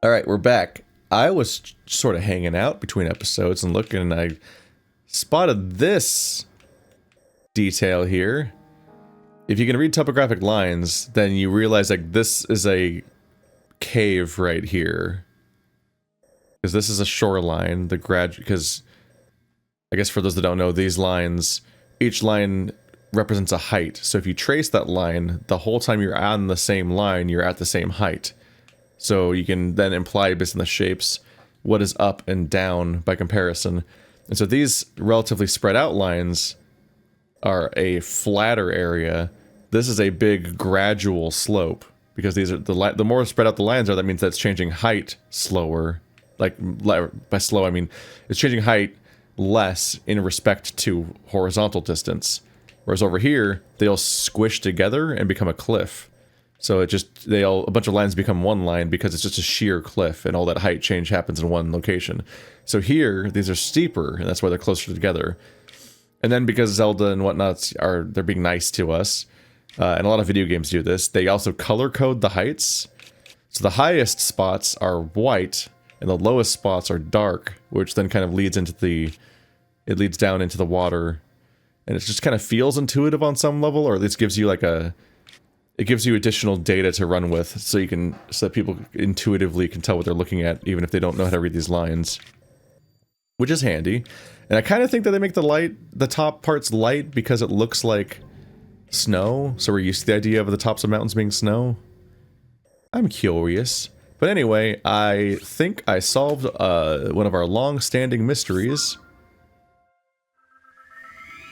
All right, we're back. I was sort of hanging out between episodes and looking, and I spotted this detail here. If you can read topographic lines, then you realize like this is a cave right here. Because this is a shoreline, because I guess for those that don't know, these lines, each line represents a height. So if you trace that line, the whole time you're on the same line, you're at the same height. So you can then imply based on the shapes what is up and down by comparison. And so these relatively spread out lines are a flatter area. This is a big gradual slope because these are the more spread out the lines are, that means that's changing height slower. Like by slow I mean it's changing height less in respect to horizontal distance. Whereas over here, they'll squish together and become a cliff. So it just, a bunch of lines become one line because it's just a sheer cliff and all that height change happens in one location. So here, these are steeper and that's why they're closer together. And then because Zelda and whatnots they're being nice to us, and a lot of video games do this, they also color code the heights. So the highest spots are white and the lowest spots are dark, which then kind of leads down into the water. And it just kind of feels intuitive on some level, or at least gives you it gives you additional data to run with, so that people intuitively can tell what they're looking at, even if they don't know how to read these lines. Which is handy. And I kind of think that they make the top parts light because it looks like snow, so we're used to the idea of the tops of mountains being snow. I'm curious. But anyway, I think I solved one of our long-standing mysteries.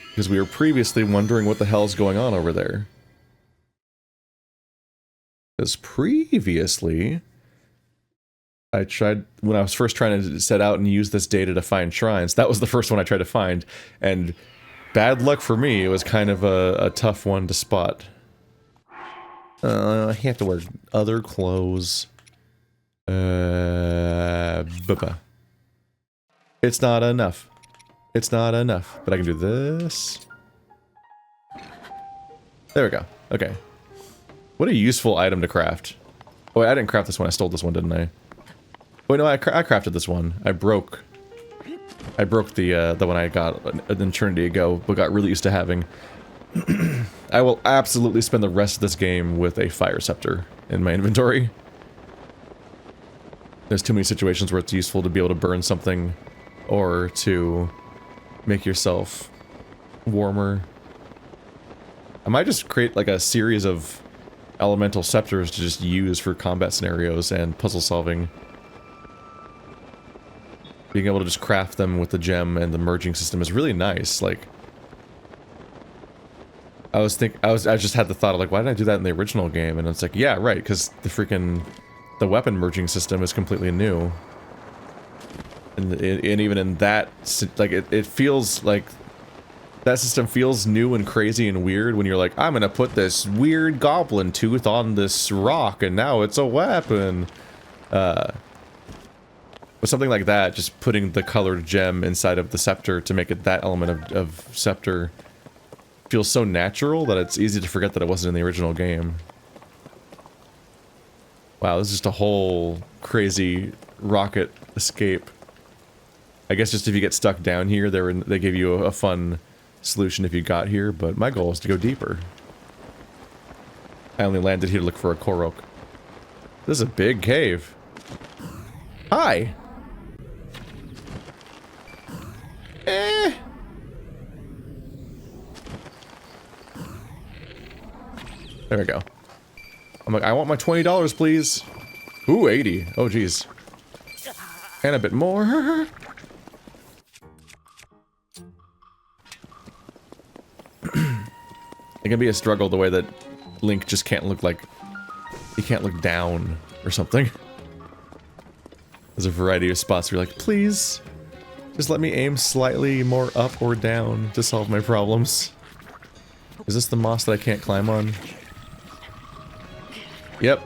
Because we were previously wondering what the hell's going on over there. Because previously, when I was first trying to set out and use this data to find shrines, that was the first one I tried to find, and bad luck for me, it was kind of a tough one to spot. I have to wear other clothes. It's not enough. It's not enough, but I can do this. There we go. Okay. What a useful item to craft. Oh wait, I didn't craft this one. I stole this one, didn't I? Wait, no, I crafted this one. I broke the one I got an eternity ago, but got really used to having. I will absolutely spend the rest of this game with a fire scepter in my inventory. There's too many situations where it's useful to be able to burn something, or to make yourself warmer. I might just create like a series of elemental scepters to just use for combat scenarios and puzzle solving. Being able to just craft them with the gem and the merging system is really nice. Like, I just had the thought of like, why did I do that in the original game? And it's like, yeah, right, because the weapon merging system is completely new. And even in that, like, it feels like that system feels new and crazy and weird when you're like, I'm gonna put this weird goblin tooth on this rock and now it's a weapon. With something like that, just putting the colored gem inside of the scepter to make it that element of scepter feels so natural that it's easy to forget that it wasn't in the original game. Wow, this is just a whole crazy rocket escape. I guess just if you get stuck down here, they give you a fun solution if you got here, but my goal is to go deeper. I only landed here to look for a Korok. This is a big cave. Hi! There we go. I'm like, I want my $20, please. Ooh, 80. Oh, geez. And a bit more. It can be a struggle the way that Link just can't look like... He can't look down or something. There's a variety of spots where you're like, please, just let me aim slightly more up or down to solve my problems. Is this the moss that I can't climb on? Yep.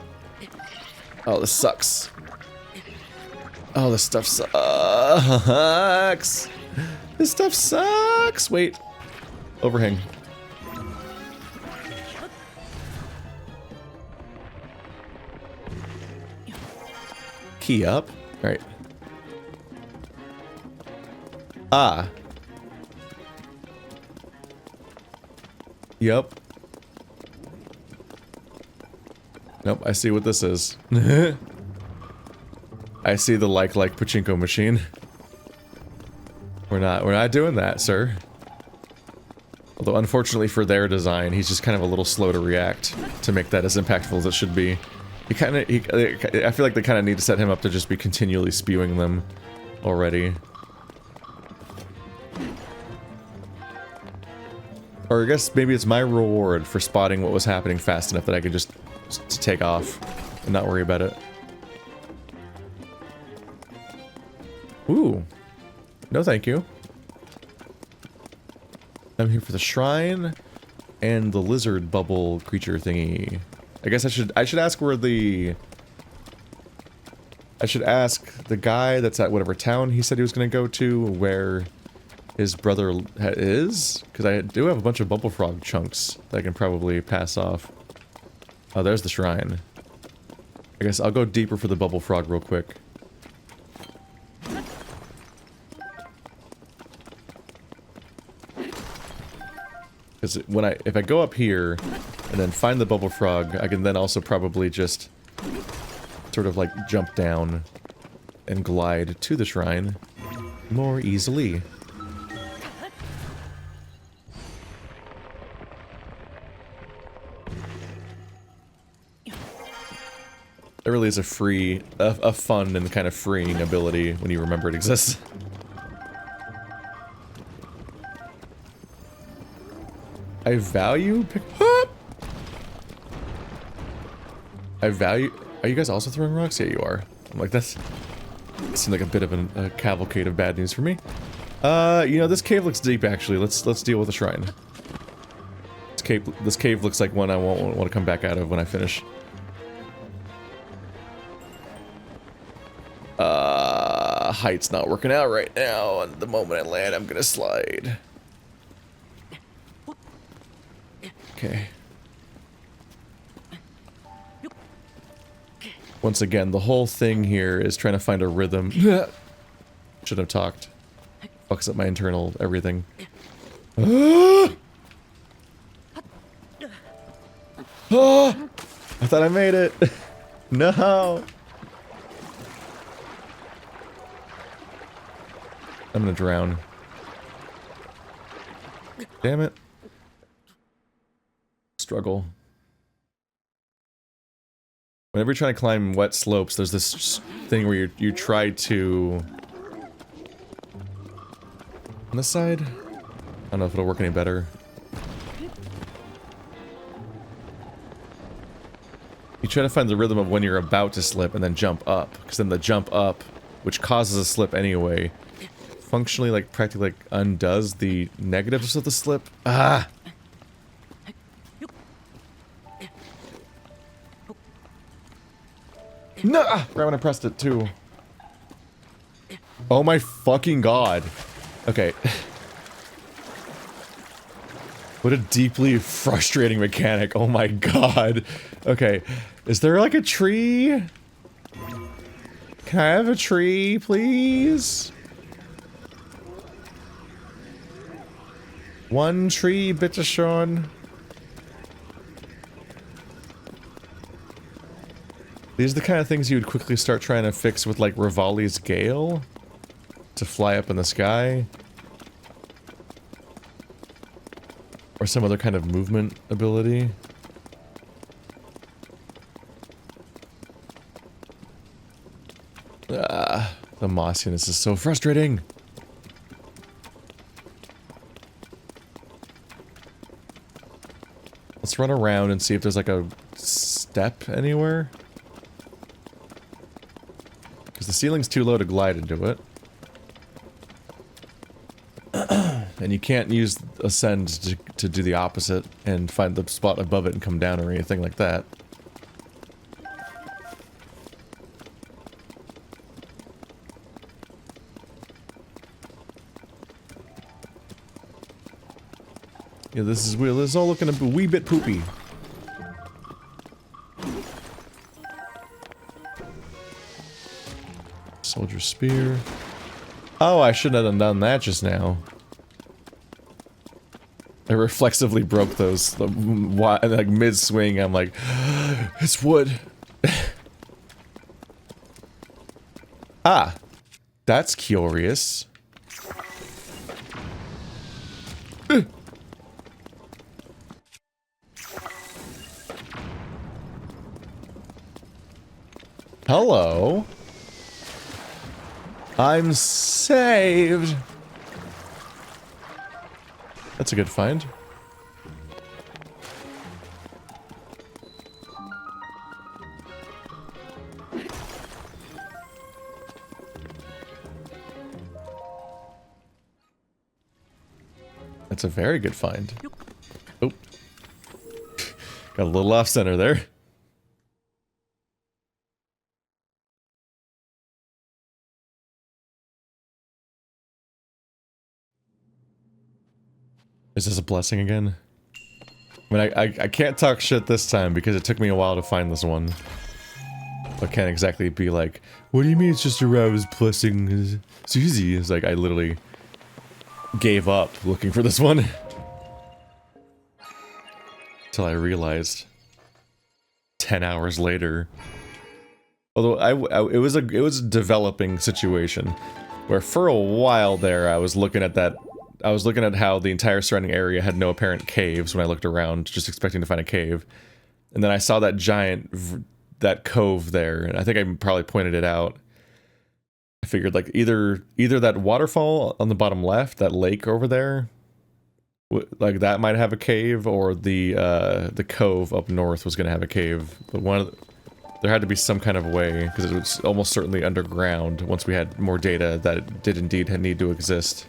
Oh, this sucks. Oh, this stuff sucks. This stuff sucks. Wait. Overhang. key up? Right. Ah. Yep. Nope, I see what this is. I see the like pachinko machine. We're not doing that, sir. Although unfortunately for their design, he's just kind of a little slow to react to make that as impactful as it should be. I feel like they kind of need to set him up to just be continually spewing them already. Or I guess maybe it's my reward for spotting what was happening fast enough that I could just take off and not worry about it. Ooh. No thank you. I'm here for the shrine and the lizard bubble creature thingy. I guess I should ask where the... I should ask the guy that's at whatever town he said he was going to go to where his brother is? Because I do have a bunch of bubble frog chunks that I can probably pass off. Oh, there's the shrine. I guess I'll go deeper for the bubble frog real quick. Because if I go up here and then find the bubble frog, I can then also probably just sort of like jump down and glide to the shrine more easily. It really is a fun and kind of freeing ability when you remember it exists. I value Are you guys also throwing rocks? Yeah, you are. I'm like, that seems like a bit of a cavalcade of bad news for me. You know, this cave looks deep, actually. Let's deal with the shrine. This cave looks like one I won't want to come back out of when I finish. Height's not working out right now, and the moment I land, I'm gonna slide. Okay. Once again, the whole thing here is trying to find a rhythm. Should have talked. Fucks up my internal everything. I thought I made it. No. I'm gonna drown. Damn it. Struggle. Whenever you're trying to climb wet slopes, there's this thing where you try to... On this side? I don't know if it'll work any better. You try to find the rhythm of when you're about to slip and then jump up. Because then the jump up, which causes a slip anyway, functionally, like, practically, like, undoes the negatives of the slip. Ah! No! Right when I pressed it, too. Oh my fucking god. Okay. What a deeply frustrating mechanic. Oh my god. Okay. Is there, like, a tree? Can I have a tree, please? One tree, bitteschön. These are the kind of things you would quickly start trying to fix with, like, Rivali's Gale? To fly up in the sky? Or some other kind of movement ability? Ah, the mossiness is so frustrating! Let's run around and see if there's, like, a step anywhere. Because the ceiling's too low to glide into it. And you can't use ascend to do the opposite and find the spot above it and come down or anything like that. Yeah, this is all looking a wee bit poopy. Soldier spear. Oh, I shouldn't have done that just now. I reflexively broke those, like mid-swing, I'm like, it's wood. Ah, that's curious. Hello. I'm saved. That's a good find. That's a very good find. Oh. Got a little off center there. Is this a blessing again? I mean, I can't talk shit this time because it took me a while to find this one. I can't exactly be like, what do you mean it's just a rose blessing? It's easy. It's like I literally gave up looking for this one. Until I realized 10 hours later. Although it was a developing situation where for a while there I was looking at how the entire surrounding area had no apparent caves when I looked around, just expecting to find a cave. And then I saw that that cove there, and I think I probably pointed it out. I figured like either that waterfall on the bottom left, that lake over there, like that might have a cave, or the cove up north was gonna have a cave. But there had to be some kind of way, because it was almost certainly underground once we had more data that it did indeed need to exist.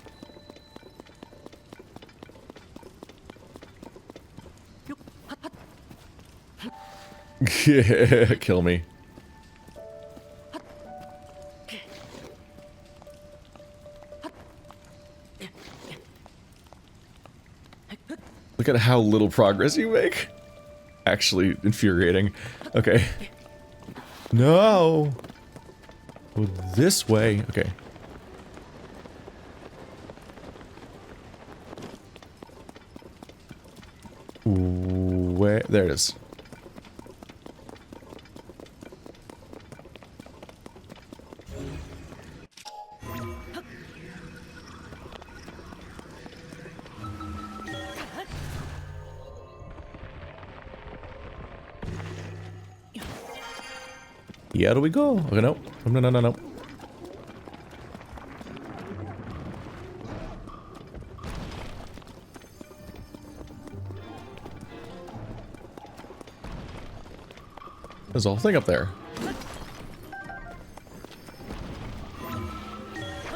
Kill me. Look at how little progress you make. Actually infuriating. Okay. No! Go this way. Okay. Where? There it is. Here we go. Okay, no. No. There's a whole thing up there.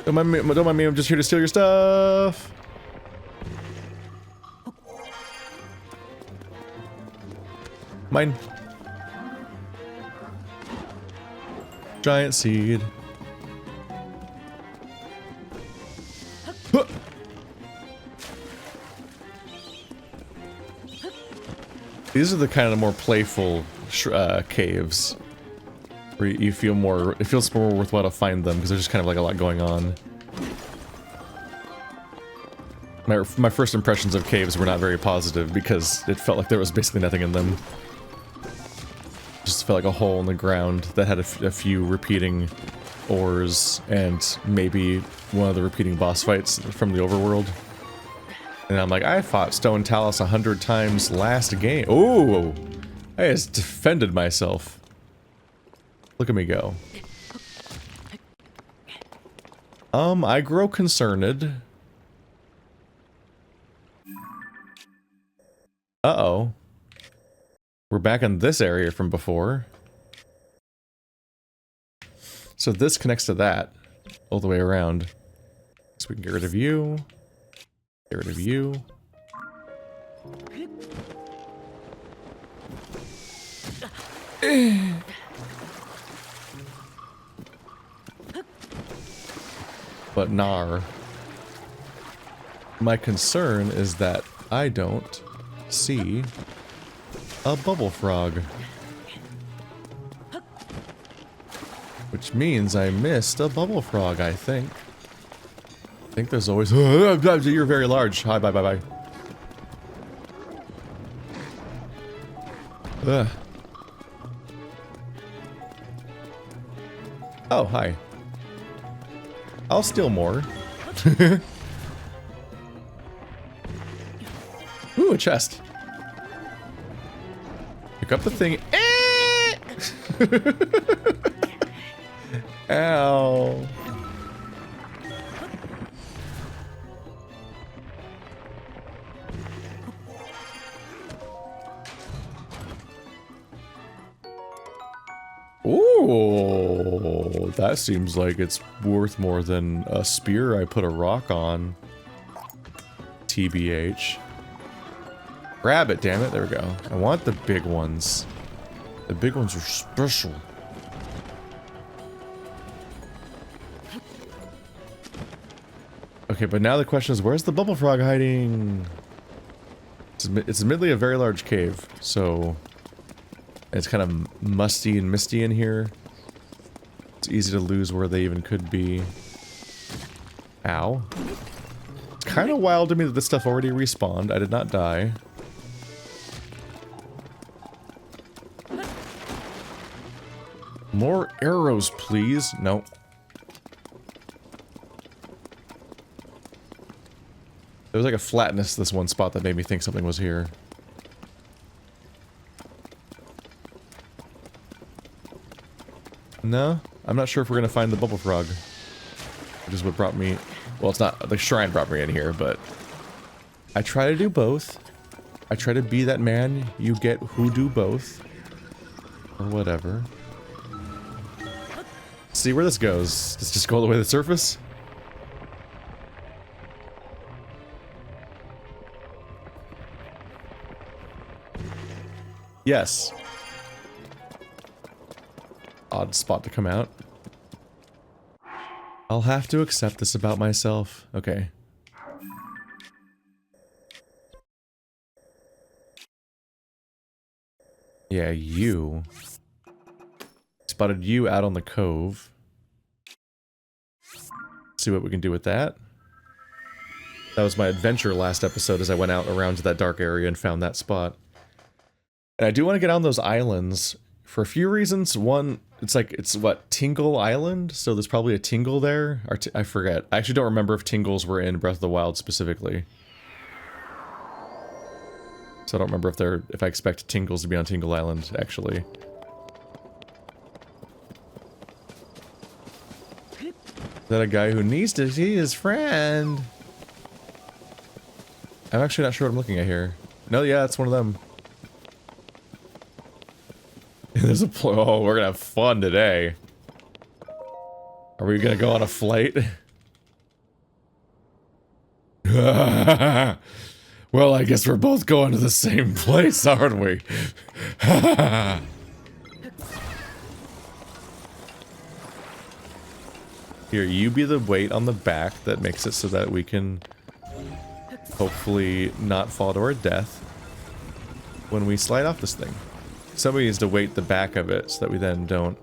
Don't mind me, I'm just here to steal your stuff. Mine. Giant seed. Huh. These are the kind of more playful caves where you feel more, it feels more worthwhile to find them because there's just kind of like a lot going on. My first impressions of caves were not very positive because it felt like there was basically nothing in them. Just felt like a hole in the ground that had a few repeating ores and maybe one of the repeating boss fights from the overworld. And I'm like, I fought Stone Talus 100 times last game. Ooh! I just defended myself. Look at me go. I grow concerned. Uh-oh. We're back in this area from before. So this connects to that all the way around. So we can get rid of you. Get rid of you. But nar. My concern is that I don't see a bubble frog. Which Which means I missed a bubble frog, I think. I think there's always... You're very large. Hi, bye, bye, bye. Ugh. Oh, hi. I'll steal more. Ooh, a chest. Pick up the thing. Ow. Ooh, that seems like it's worth more than a spear I put a rock on. TBH. Grab it, damn it. There we go. I want the big ones. The big ones are special. Okay, but now the question is, where's the bubble frog hiding? It's admittedly a very large cave, so... It's kind of musty and misty in here. It's easy to lose where they even could be. Ow. It's kind of wild to me that this stuff already respawned. I did not die. More arrows, please. Nope. There was like a flatness to this one spot that made me think something was here. No, I'm not sure if we're gonna find the bubble frog. Which is what brought me... Well, it's not... The shrine brought me in here, but... I try to do both. I try to be that man you get who do both. Or whatever. See where this goes. Does it just go all the way to the surface? Yes. Odd spot to come out. I'll have to accept this about myself. Okay. Yeah, you. Spotted you out on the cove. See what we can do with that. That was my adventure last episode as I went out around to that dark area and found that spot. And I do want to get on those islands for a few reasons. One, it's what, Tingle Island? So there's probably a Tingle there? Or I forget. I actually don't remember if Tingles were in Breath of the Wild specifically. So I don't remember if I expect Tingles to be on Tingle Island, actually. Is that a guy who needs to see his friend? I'm actually not sure what I'm looking at here. No, yeah, it's one of them. There's a oh, we're gonna have fun today. Are we gonna go on a flight? Well, I guess we're both going to the same place, aren't we? Here, you be the weight on the back that makes it so that we can hopefully not fall to our death when we slide off this thing. Somebody needs to weight the back of it so that we then don't...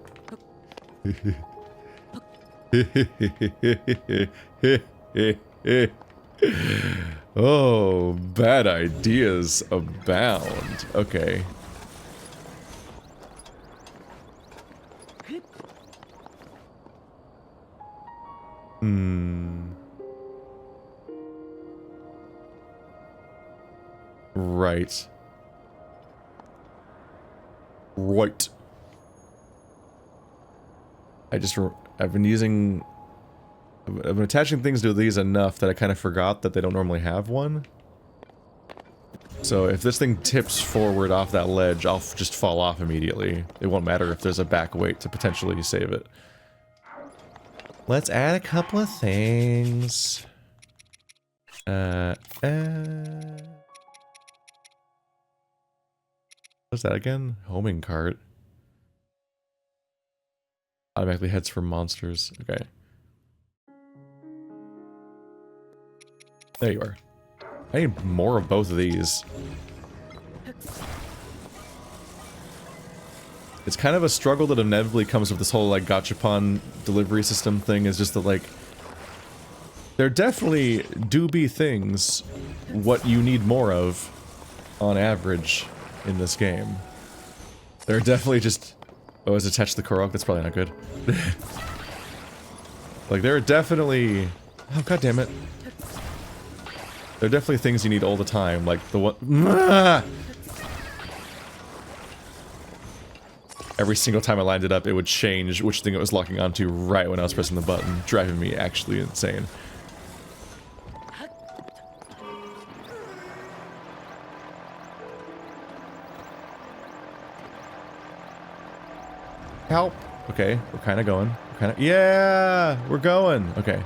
Oh, bad ideas abound. Okay. Right. Right. I've been attaching things to these enough that I kind of forgot that they don't normally have one. So if this thing tips forward off that ledge, I'll just fall off immediately. It won't matter if there's a back weight to potentially save it. Let's add a couple of things. What's that again? Homing cart. Automatically heads for monsters. Okay. There you are. I need more of both of these. It's kind of a struggle that inevitably comes with this whole, like, gachapon delivery system thing, is just that, like, there definitely do be things what you need more of, on average, in this game. There are definitely just... Oh, is attached to the Korok? That's probably not good. Like, there are definitely... Oh, god damn it. There are definitely things you need all the time, like the one... Every single time I lined it up, it would change which thing it was locking onto right when I was pressing the button, driving me actually insane. Help! Okay, we're kind of going. Yeah! We're going! Okay.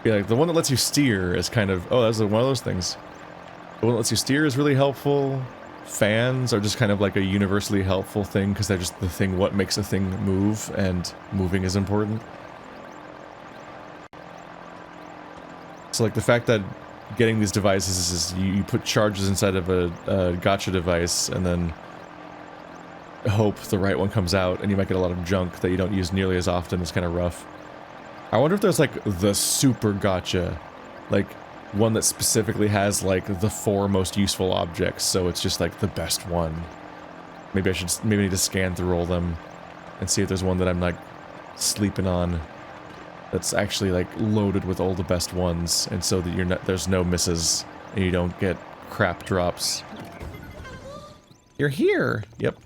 Yeah, like, the one that lets you steer is kind of... Oh, that's one of those things. The one that lets you steer is really helpful. Fans are just kind of like a universally helpful thing, because they're just the thing what makes a thing move, and moving is important. So, like, the fact that getting these devices is you put charges inside of a gacha device, and then hope the right one comes out, and you might get a lot of junk that you don't use nearly as often. Is kind of rough. I wonder if there's, like, the super gacha, like, one that specifically has, like, the 4 most useful objects, so it's just, like, the best one. Maybe I need to scan through all them and see if there's one that I'm, like, sleeping on that's actually, like, loaded with all the best ones, and so that there's no misses, and you don't get crap drops. You're here! Yep.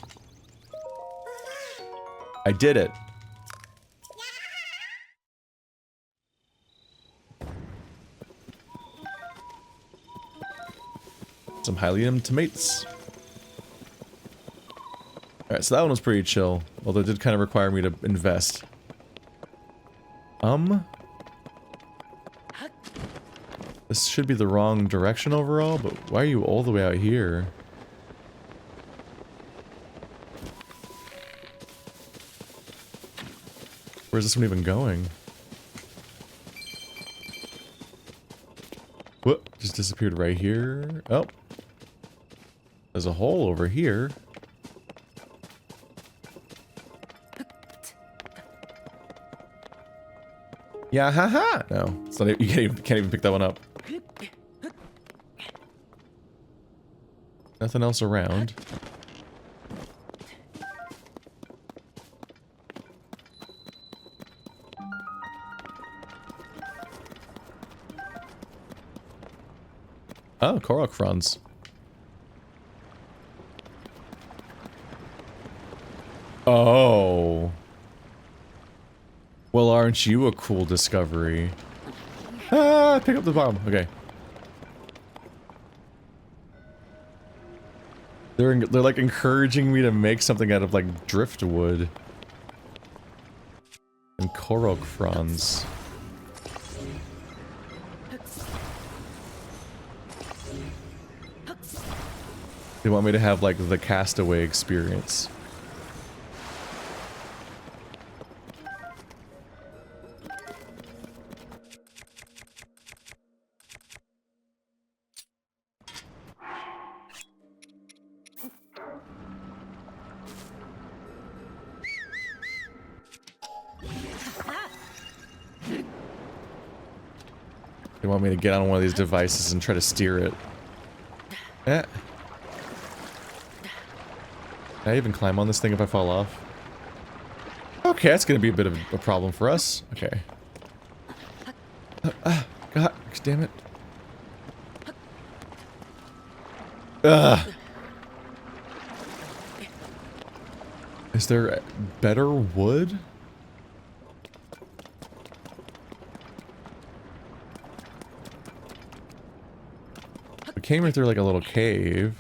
I did it. Some Hylium tomates. Alright, so that one was pretty chill, although it did kind of require me to invest. This should be the wrong direction overall, but why are you all the way out here? Where's this one even going? Whoop, just disappeared right here. Oh. There's a hole over here. Yeah, haha! No, it's not, you can't even pick that one up. Nothing else around. Oh, Korok fronds. Oh. Well, aren't you a cool discovery? Ah, pick up the bomb. Okay. They're like encouraging me to make something out of like driftwood and Korok fronds. They want me to have like the castaway experience. They want me to get on one of these devices and try to steer it. Eh. Can I even climb on this thing if I fall off? Okay, that's gonna be a bit of a problem for us. Okay. God damn it. Ugh. Is there better wood? We came right through like a little cave.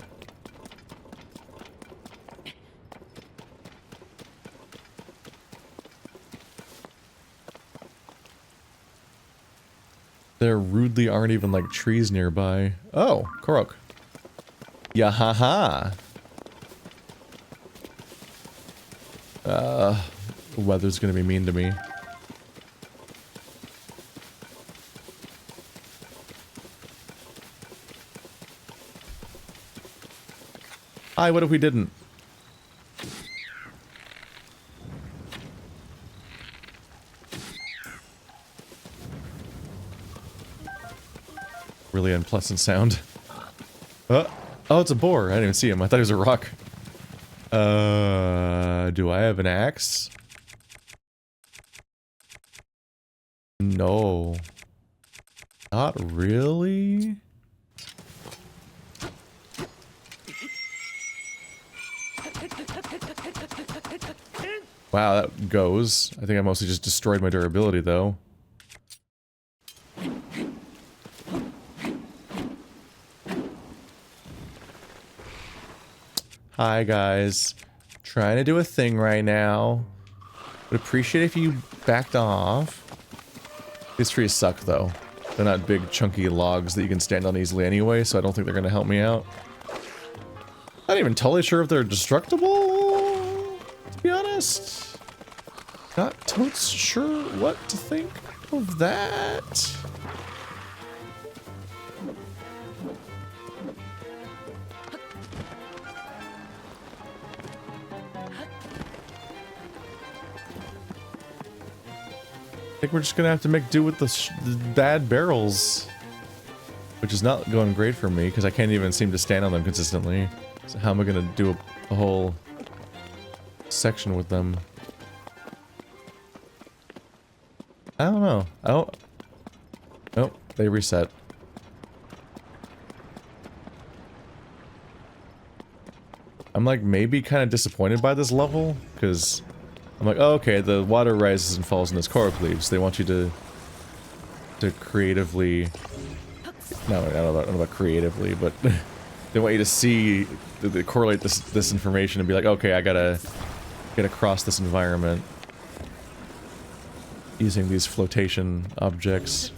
There rudely aren't even like trees nearby. Oh, Korok. Yahaha. The weather's gonna be mean to me. Hi, what if we didn't? Really unpleasant sound. Oh, it's a boar. I didn't even see him. I thought he was a rock. Do I have an axe? No. Not really? Wow, that goes. I think I mostly just destroyed my durability, though. Hi, guys. Trying to do a thing right now. Would appreciate if you backed off. These trees suck, though. They're not big, chunky logs that you can stand on easily anyway, so I don't think they're going to help me out. Not even totally sure if they're destructible, to be honest. Not totes sure what to think of that. I think we're just gonna have to make do with the bad barrels. Which is not going great for me, because I can't even seem to stand on them consistently. So how am I gonna do a whole section with them? I don't know. Nope, they reset. I'm like maybe kind of disappointed by this level, because I'm like, oh, okay, the water rises and falls in this coral leaves. They want you to creatively... No, I don't know about creatively, but they want you to see, they correlate this information and be like, okay, I gotta cross this environment using these flotation objects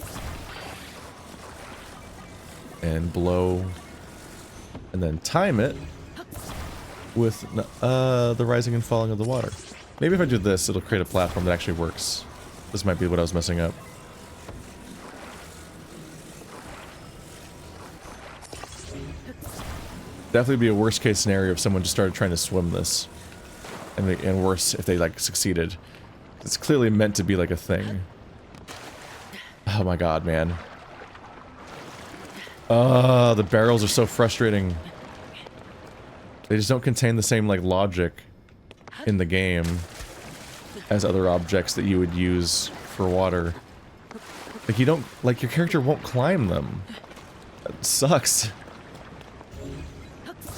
and blow, and then time it with the rising and falling of the water. Maybe if I do this, it'll create a platform that actually works. This might be what I was messing up. Definitely be a worst case scenario if someone just started trying to swim this. And worse if they like succeeded. It's clearly meant to be like a thing. Oh my god, man. The barrels are so frustrating. They just don't contain the same like logic in the game as other objects that you would use for water. Like you don't, like your character won't climb them. That sucks.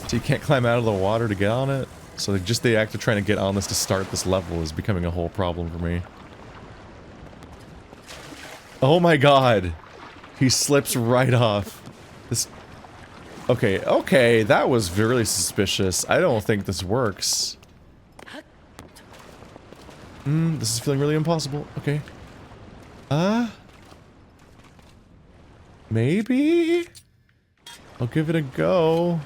So you can't climb out of the water to get on it? So like just the act of trying to get on this to start this level is becoming a whole problem for me. Oh my god! He slips right off. This... Okay, that was really suspicious. I don't think this works. This is feeling really impossible. Okay. Maybe? I'll give it a go.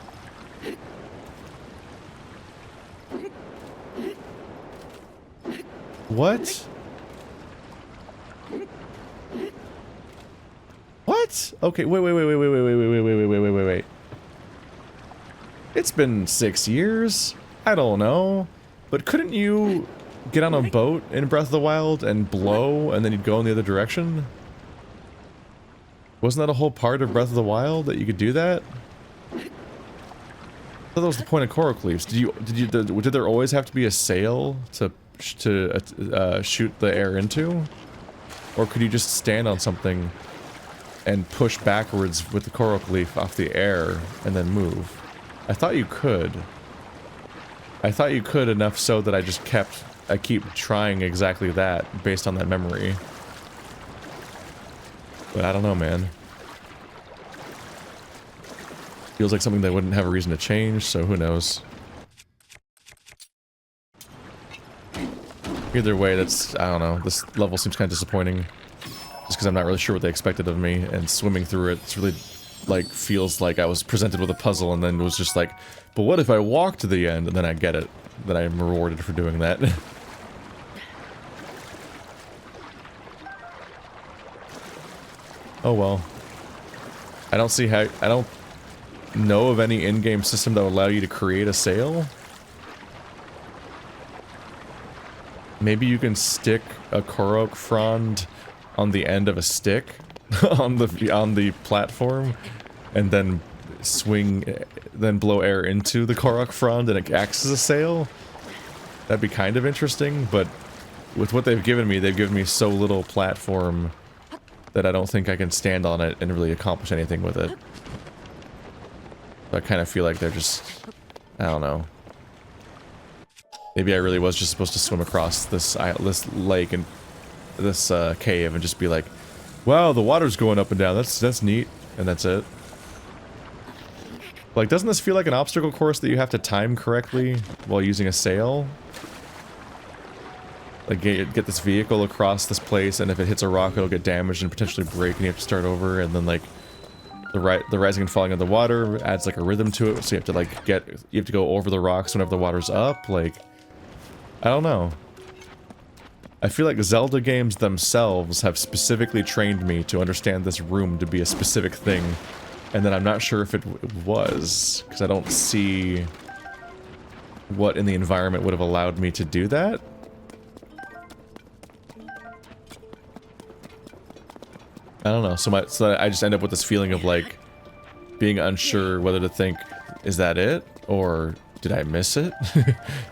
What? What? Okay, wait. It's been 6 years. I don't know. But couldn't you get on a boat in Breath of the Wild and blow and then you'd go in the other direction? Wasn't that a whole part of Breath of the Wild that you could do that? I thought that was the point of coral cleaves. Did there always have to be a sail to shoot the air into? Or could you just stand on something and push backwards with the coral leaf off the air and then move? I thought you could. I thought you could enough so that I keep trying exactly that based on that memory. But I don't know, man. Feels like something that wouldn't have a reason to change, so who knows. Either way, that's, I don't know, this level seems kind of disappointing. Just because I'm not really sure what they expected of me, and swimming through it, it's really, like, feels like I was presented with a puzzle and then was just like, but what if I walk to the end? And then I get it, that I'm rewarded for doing that. Oh well. I don't know of any in-game system that would allow you to create a sail. Maybe you can stick a Korok frond on the end of a stick on the platform, and then then blow air into the Korok frond and it acts as a sail. That'd be kind of interesting, but with what they've given me so little platform that I don't think I can stand on it and really accomplish anything with it. So I kind of feel like they're just, I don't know. Maybe I really was just supposed to swim across this lake and this cave and just be like, wow, the water's going up and down. That's neat, and that's it. Like, doesn't this feel like an obstacle course that you have to time correctly while using a sail? Like, get this vehicle across this place, and if it hits a rock, it'll get damaged and potentially break, and you have to start over, and then, like, the rising and falling of the water adds, like, a rhythm to it, so you have to, like, you have to go over the rocks whenever the water's up, like, I don't know. I feel like Zelda games themselves have specifically trained me to understand this room to be a specific thing, and then I'm not sure if it was, because I don't see what in the environment would have allowed me to do that. I don't know, so I just end up with this feeling of, like, being unsure whether to think, is that it? Or did I miss it?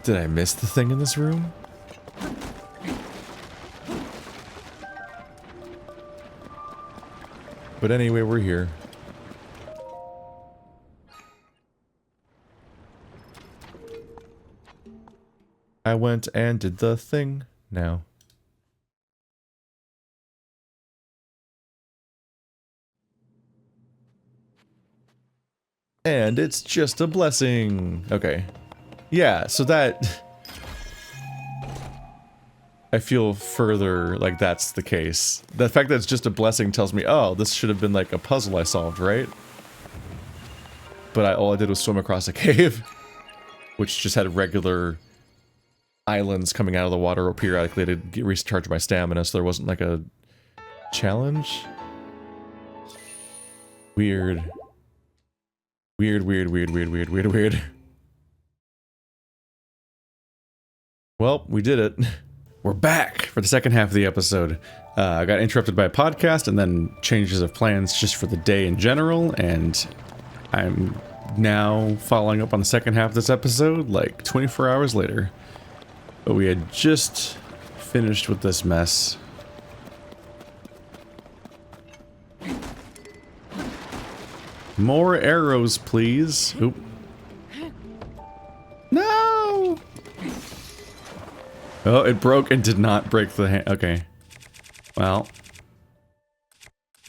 Did I miss the thing in this room? But anyway, we're here. I went and did the thing now. And it's just a blessing. Okay. Yeah, so that... I feel further like that's the case. The fact that it's just a blessing tells me, oh, this should have been like a puzzle I solved, right? But all I did was swim across a cave, which just had regular islands coming out of the water periodically to recharge my stamina, so there wasn't like a challenge. Weird. Weird. Well, we did it. We're back for the second half of the episode. I got interrupted by a podcast and then changes of plans just for the day in general, and I'm now following up on the second half of this episode like 24 hours later. But we had just finished with this mess. More arrows, please. Oop. No! Oh, it broke and did not break the hand. Okay. Well.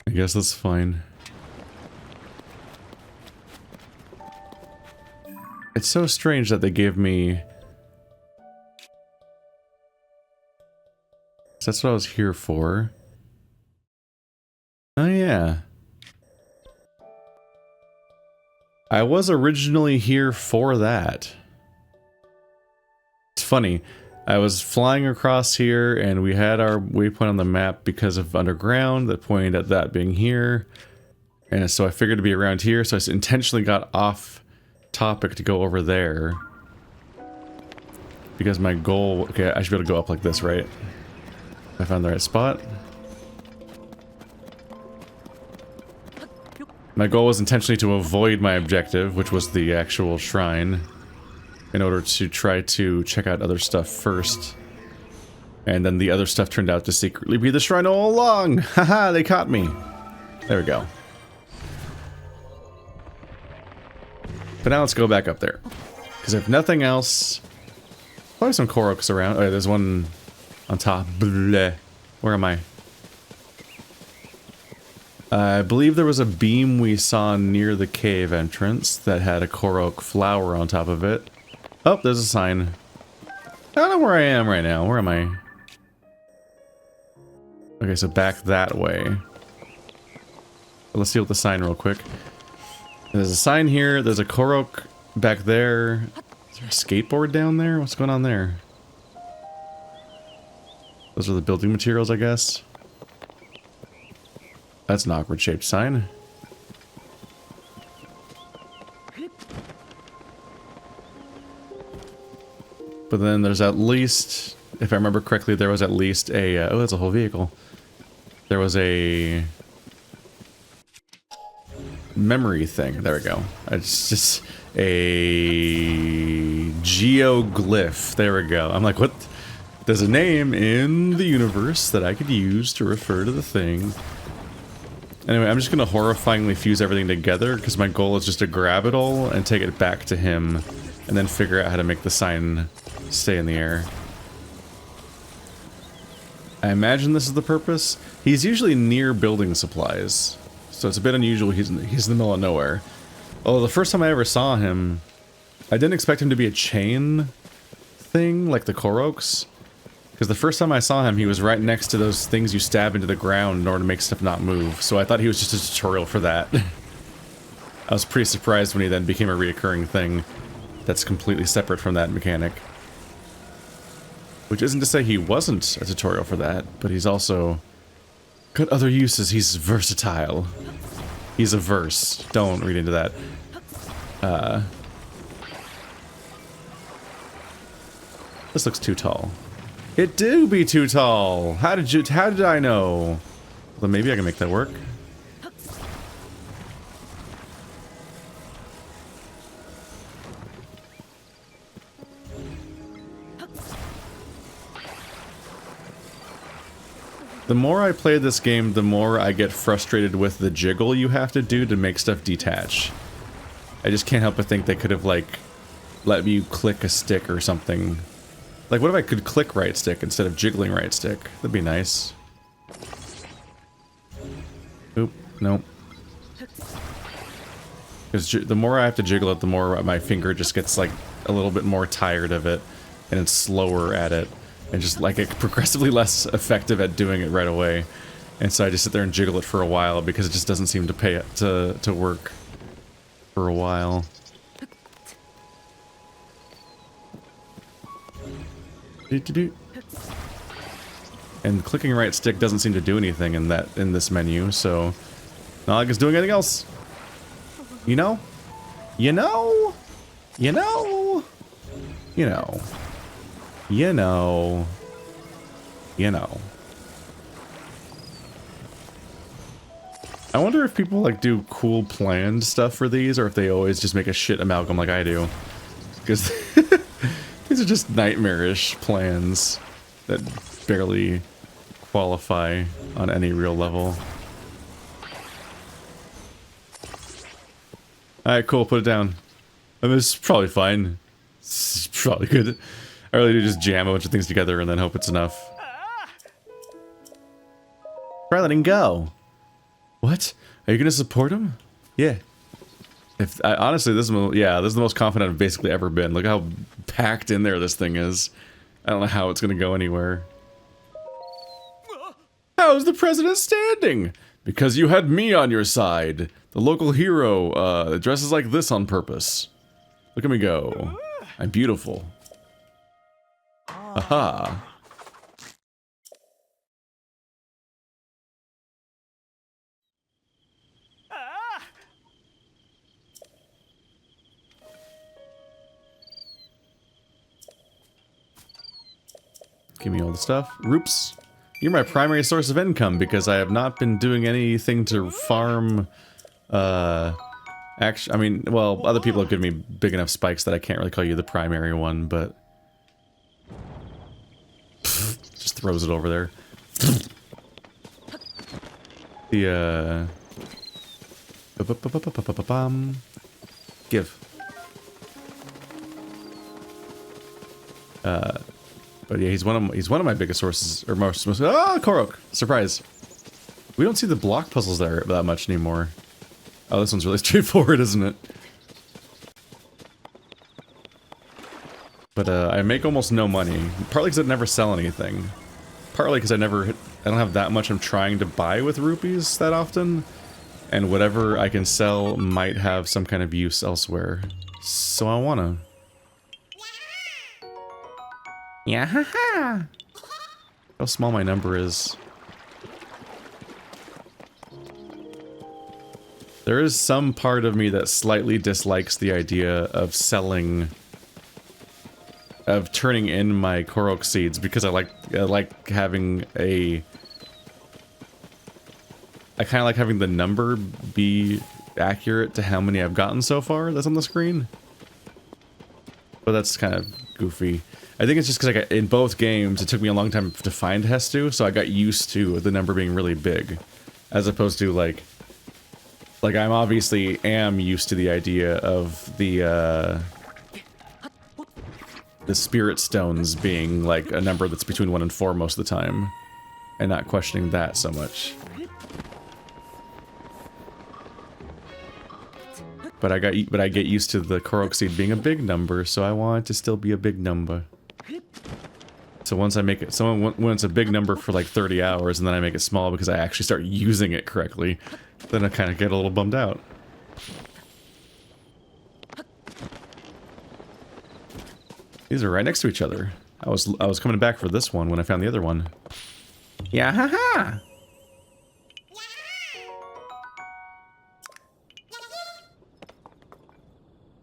I guess that's fine. It's so strange that they gave me... That's what I was here for. Oh yeah. I was originally here for that. It's funny. I was flying across here and we had our waypoint on the map because of underground that pointed at that being here. And so I figured to be around here, so I intentionally got off topic to go over there. Because my goal... Okay, I should be able to go up like this, right? I found the right spot. My goal was intentionally to avoid my objective, which was the actual shrine, in order to try to check out other stuff first. And then the other stuff turned out to secretly be the shrine all along! Haha, they caught me! There we go. But now let's go back up there. Because if nothing else... Probably some Koroks around. Oh yeah, there's one on top. Bleh. Where am I? I believe there was a beam we saw near the cave entrance that had a Korok flower on top of it. Oh, there's a sign. I don't know where I am right now. Where am I? Okay, so back that way. Let's deal with the sign real quick. There's a sign here. There's a Korok back there. Is there a skateboard down there? What's going on there? Those are the building materials, I guess. That's an awkward shaped sign. But then there's at least, if I remember correctly, there was at least a, oh, that's a whole vehicle. There was a memory thing. There we go. It's just a geoglyph. There we go. I'm like, what? There's a name in the universe that I could use to refer to the thing. Anyway, I'm just gonna horrifyingly fuse everything together because my goal is just to grab it all and take it back to him and then figure out how to make the sign stay in the air. I imagine this is the purpose. He's usually near building supplies, so it's a bit unusual he's in the middle of nowhere. Although the first time I ever saw him, I didn't expect him to be a chain thing like the Koroks. Because the first time I saw him, he was right next to those things you stab into the ground in order to make stuff not move. So I thought he was just a tutorial for that. I was pretty surprised when he then became a reoccurring thing that's completely separate from that mechanic. Which isn't to say he wasn't a tutorial for that, but he's also got other uses. He's versatile. He's a verse. Don't read into that. This looks too tall. It do be too tall. How did I know? Well, maybe I can make that work. The more I play this game, the more I get frustrated with the jiggle you have to do to make stuff detach. I just can't help but think they could have, like, let you click a stick or something. Like, what if I could click right stick instead of jiggling right stick? That'd be nice. Oop, nope. Because the more I have to jiggle it, the more my finger just gets, like, a little bit more tired of it. And it's slower at it. And just, like, progressively less effective at doing it right away. And so I just sit there and jiggle it for a while because it just doesn't seem to pay it to work for a while. And clicking right stick doesn't seem to do anything in this menu, so not like it's doing anything else. You know? You know? You know? You know. You know. You know. I wonder if people like do cool planned stuff for these, or if they always just make a shit amalgam like I do. Because these are just nightmarish plans that barely qualify on any real level. Alright, cool, put it down. I mean, it's probably fine. It's probably good. I really do just jam a bunch of things together and then hope it's enough. Try letting go. What? Are you gonna support him? Yeah. Honestly, this is the most confident I've basically ever been. Look how packed in there this thing is. I don't know how it's gonna go anywhere. How's the president standing? Because you had me on your side. The local hero, that dresses like this on purpose. Look at me go. I'm beautiful. Aha. Give me all the stuff. Roops. You're my primary source of income because I have not been doing anything to farm, actually, I mean, well, other people have given me big enough spikes that I can't really call you the primary one, but... just throws it over there. The, give. But yeah, he's one of my biggest sources, or most Korok! Surprise! We don't see the block puzzles there that much anymore. Oh, this one's really straightforward, isn't it? But I make almost no money, partly because I never sell anything. Partly because I don't have that much I'm trying to buy with rupees that often. And whatever I can sell might have some kind of use elsewhere. So I wanna. Yeah, haha. How small my number is. There is some part of me that slightly dislikes the idea of selling, of turning in my Korok seeds because I like having a. I kind of like having the number be accurate to how many I've gotten so far that's on the screen. But that's kind of goofy. I think it's just because in both games, it took me a long time to find Hestu, so I got used to the number being really big. As opposed to, like I'm obviously am used to the idea of the spirit stones being, like, a number that's between 1 and 4 most of the time. And not questioning that so much. But I get used to the Korok seed being a big number, so I want it to still be a big number. So once I make it, when it's a big number for like 30 hours, and then I make it small because I actually start using it correctly, then I kind of get a little bummed out. These are right next to each other. I was coming back for this one when I found the other one. Yeah, haha.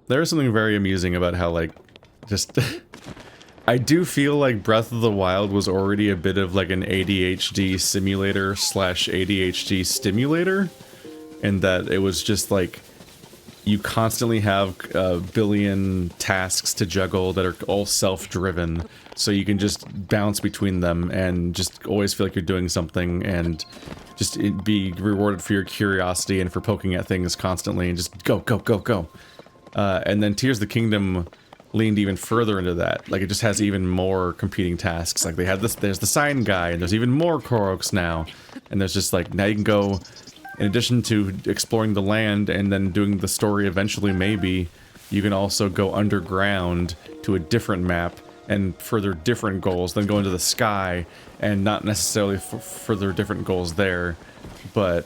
There is something very amusing about how, like, just... I do feel like Breath of the Wild was already a bit of, like, an ADHD simulator slash ADHD stimulator. In that it was just, like, you constantly have a billion tasks to juggle that are all self-driven. So you can just bounce between them and just always feel like you're doing something and just be rewarded for your curiosity and for poking at things constantly and just go, go, go, go. And then Tears of the Kingdom leaned even further into that. Like, it just has even more competing tasks. Like, they had this, there's the sign guy, and there's even more Koroks now. And there's just, like, now you can go, in addition to exploring the land and then doing the story eventually, maybe, you can also go underground to a different map and further different goals, then go into the sky, and not necessarily further different goals there, but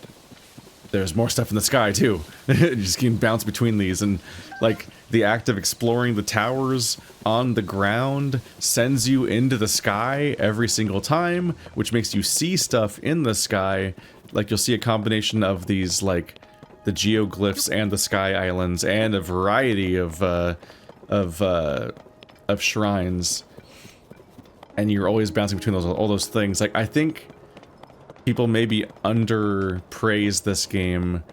there's more stuff in the sky, too. You just can bounce between these, and, like, the act of exploring the towers on the ground sends you into the sky every single time, which makes you see stuff in the sky. Like, you'll see a combination of these, like, the geoglyphs and the sky islands, and a variety of shrines. And you're always bouncing between all those things. Like, I think people maybe underpraise this game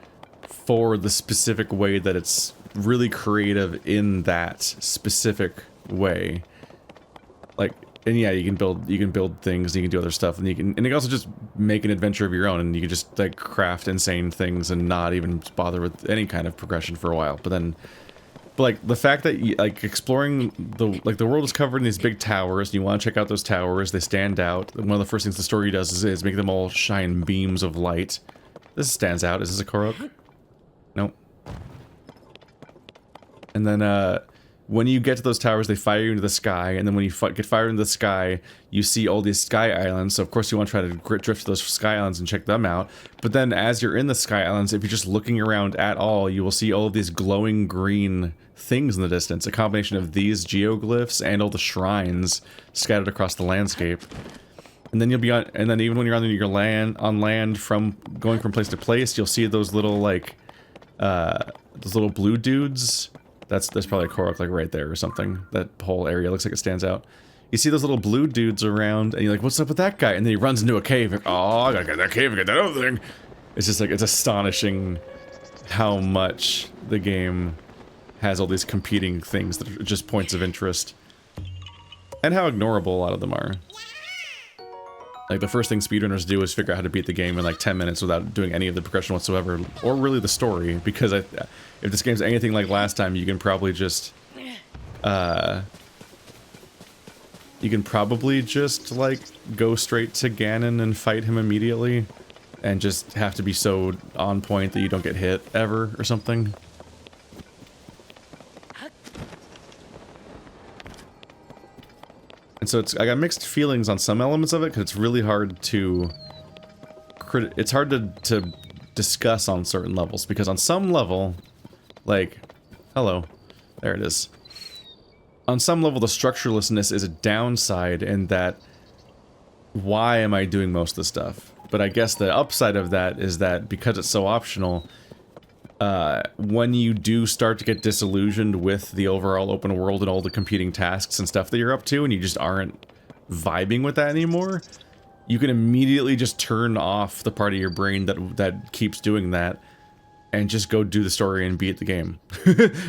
for the specific way that it's really creative in that specific way. Like, and yeah, you can build things, and you can do other stuff, and you can also just make an adventure of your own, and you can just, like, craft insane things and not even bother with any kind of progression for a while. But like, the fact that, like, exploring the world is covered in these big towers, and you want to check out those towers, they stand out. One of the first things the story does is make them all shine beams of light. This stands out. Is this a Korok? Nope. And then, when you get to those towers, they fire you into the sky, and then when you get fired into the sky, you see all these sky islands, so of course you want to try to drift to those sky islands and check them out. But then, as you're in the sky islands, if you're just looking around at all, you will see all of these glowing green things in the distance, a combination of these geoglyphs and all the shrines scattered across the landscape. And then you'll be on, and then even when you're on land from going from place to place, you'll see those little, like, those little blue dudes. There's probably a Korok, like, right there or something. That whole area looks like it stands out. You see those little blue dudes around, and you're like, what's up with that guy? And then he runs into a cave, and, oh, I gotta get that cave and get that other thing. It's just, like, it's astonishing how much the game has all these competing things that are just points of interest. And how ignorable a lot of them are. Like, the first thing speedrunners do is figure out how to beat the game in, like, 10 minutes without doing any of the progression whatsoever, or really the story, because if this game's anything like last time, you can probably just, like, go straight to Ganon and fight him immediately, and just have to be so on point that you don't get hit ever, or something. And so I got mixed feelings on some elements of it, because it's really hard to discuss on certain levels, because on some level, like, hello, there it is. On some level, the structurelessness is a downside in that, why am I doing most of the stuff? But I guess the upside of that is that, because it's so optional, when you do start to get disillusioned with the overall open world and all the competing tasks and stuff that you're up to, and you just aren't vibing with that anymore, you can immediately just turn off the part of your brain that keeps doing that, and just go do the story and beat the game.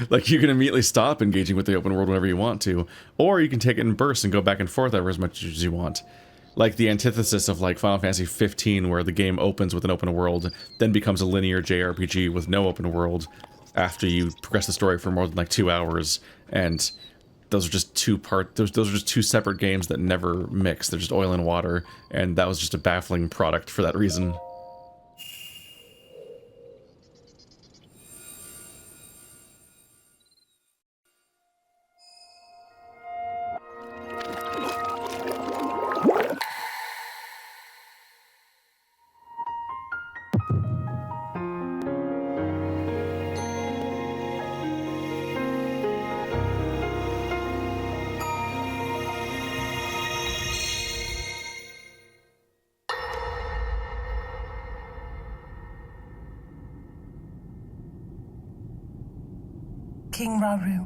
Like, you can immediately stop engaging with the open world whenever you want to, or you can take it in bursts and go back and forth ever as much as you want. Like the antithesis of like Final Fantasy 15, where the game opens with an open world, then becomes a linear JRPG with no open world after you progress the story for more than like 2 hours, and those are just those are just two separate games that never mix. They're just oil and water, and that was just a baffling product for that reason. King Rauru,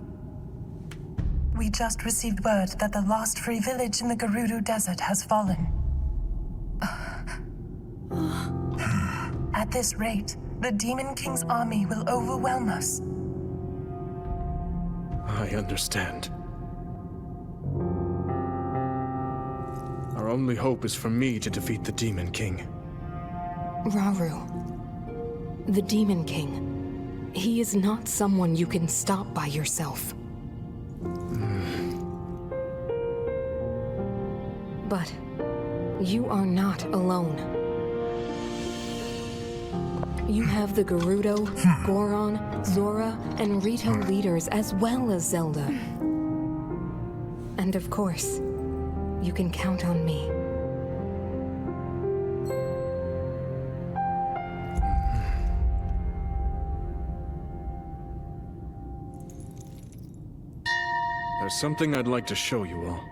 we just received word that the lost free village in the Gerudo Desert has fallen. At this rate, the Demon King's army will overwhelm us. I understand. Our only hope is for me to defeat the Demon King. Rauru, the Demon King. He is not someone you can stop by yourself. But you are not alone. You have the Gerudo, Goron, Zora, and Rito leaders as well as Zelda. And of course, you can count on me. There's something I'd like to show you all.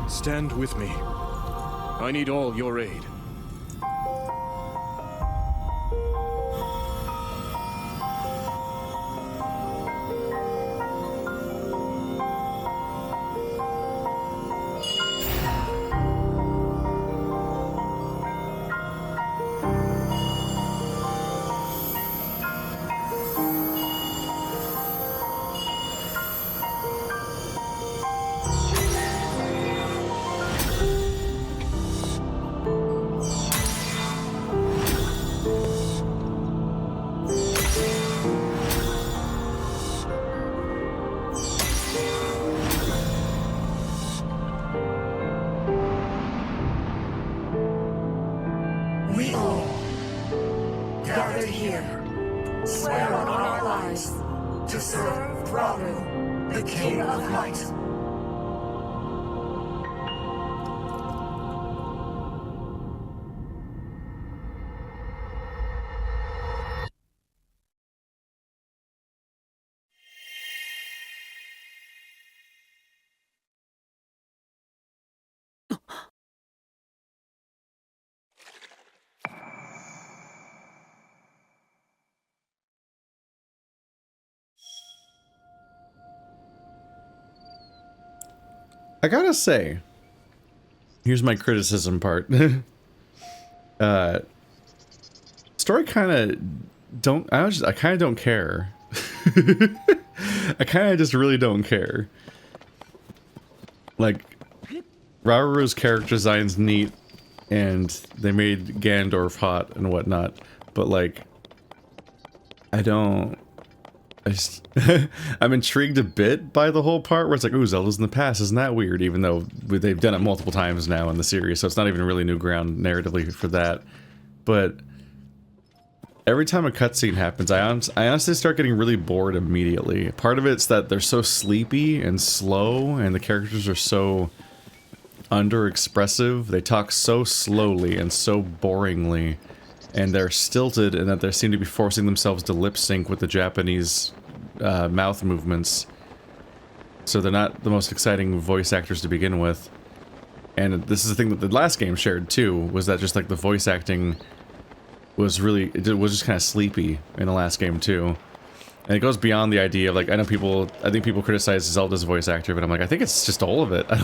Stand with me. I need all your aid. I gotta say, here's my criticism part. Story kind of I kind of don't care. I kind of just really don't care. Like, Rauru's character design's neat, and they made Ganondorf hot and whatnot, but like, I'm intrigued a bit by the whole part where it's like, ooh, Zelda's in the past, isn't that weird? Even though they've done it multiple times now in the series, so it's not even really new ground narratively for that. But every time a cutscene happens, I honestly start getting really bored immediately. Part of it's that they're so sleepy and slow, and the characters are so under-expressive. They talk so slowly and so boringly, and they're stilted in that they seem to be forcing themselves to lip sync with the Japanese mouth movements. So they're not the most exciting voice actors to begin with. And this is the thing that the last game shared too, was that just like the voice acting was really, it was just kind of sleepy in the last game too. And it goes beyond the idea of like, I think people criticize Zelda's voice actor, but I'm like, I think it's just all of it. I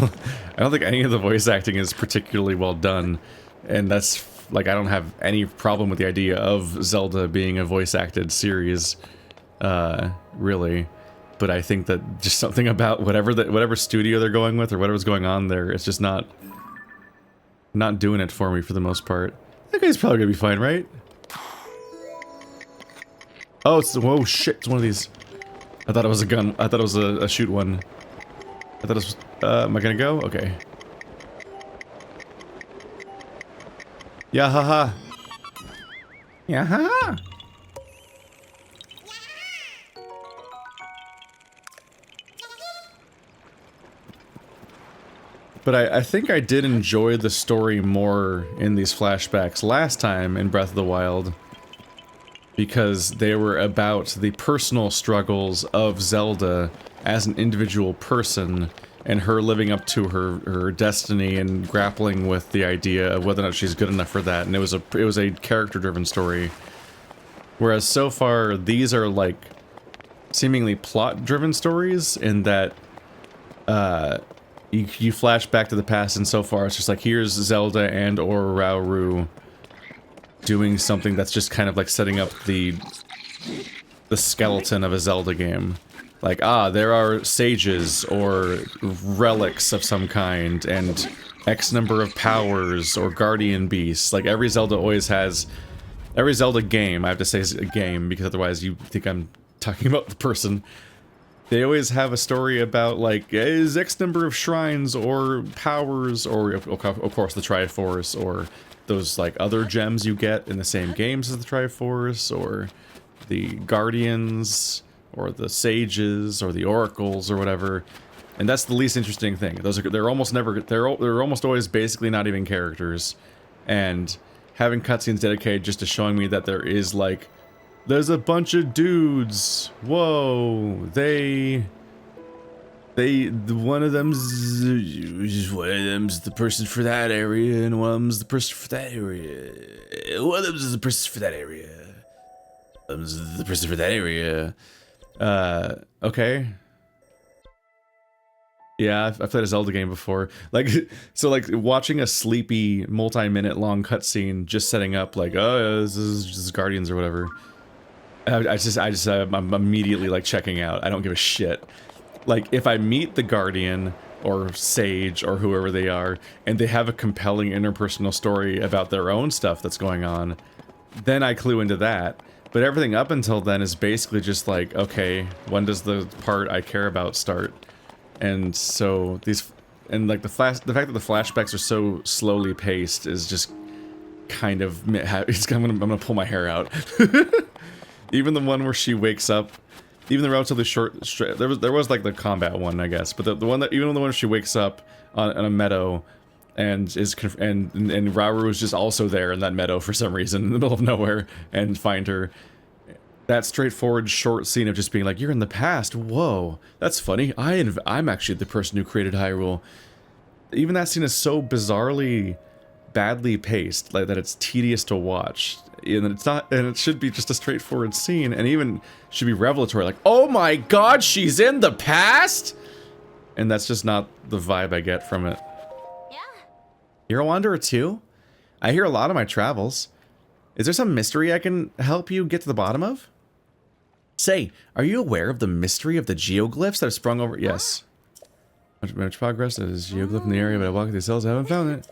don't think any of the voice acting is particularly well done. And that's like, I don't have any problem with the idea of Zelda being a voice acted series, really. But I think that just something about whatever studio they're going with or whatever's going on there, it's just not doing it for me for the most part. That guy's probably gonna be fine, right? Oh, whoa, shit, it's one of these. I thought it was a gun. I thought it was a shoot one. I thought it was, am I gonna go? Okay. Yeah, haha. Yeah, haha. But I think I did enjoy the story more in these flashbacks last time in Breath of the Wild, because they were about the personal struggles of Zelda as an individual person and her living up to her destiny and grappling with the idea of whether or not she's good enough for that. And it was a character-driven story. Whereas so far, these are like seemingly plot-driven stories in that you flash back to the past, and so far it's just like, here's Zelda and or Rauru doing something that's just kind of like setting up the skeleton of a Zelda game. Like, there are sages or relics of some kind, and X number of powers or guardian beasts. Like, every Zelda always has... Every Zelda game, I have to say is a game, because otherwise you think I'm talking about the person. They always have a story about, like, is X number of shrines or powers, or of course the Triforce, or those, like, other gems you get in the same games as the Triforce, or the Guardians, or the Sages, or the Oracles, or whatever. And that's the least interesting thing. They're almost always basically not even characters. And having cutscenes dedicated just to showing me that there is, like, there's a bunch of dudes. Whoa, one of them's the person for that area, and one of them's the person for that area. One of them's the person for that area. One of them's the person for that area. Okay. Yeah, I've played a Zelda game before. Like, so like watching a sleepy multi-minute long cutscene just setting up like, oh, this is just Guardians or whatever. I'm immediately like checking out. I don't give a shit. Like, if I meet the Guardian or Sage or whoever they are, and they have a compelling interpersonal story about their own stuff that's going on, then I clue into that. But everything up until then is basically just like, okay, when does the part I care about start? And so these, and like the fact that the flashbacks are so slowly paced is just kind of, I'm gonna pull my hair out. Even the one where she wakes up, even the relatively short, there was like the combat one, I guess, but the one that, even the one where she wakes up on a meadow and Rauru is just also there in that meadow for some reason in the middle of nowhere, and find her. That straightforward short scene of just being like, you're in the past, whoa, that's funny, I'm actually the person who created Hyrule. Even that scene is so bizarrely badly paced, like that it's tedious to watch. And it's not, and it should be just a straightforward scene, and even should be revelatory, like, oh my god, she's in the past? And that's just not the vibe I get from it. Yeah. You're a wanderer too? I hear a lot of my travels. Is there some mystery I can help you get to the bottom of? Say, are you aware of the mystery of the geoglyphs that have sprung over? Yes. Much progress. There's a geoglyph in the area, but I walked these cells, I haven't found it.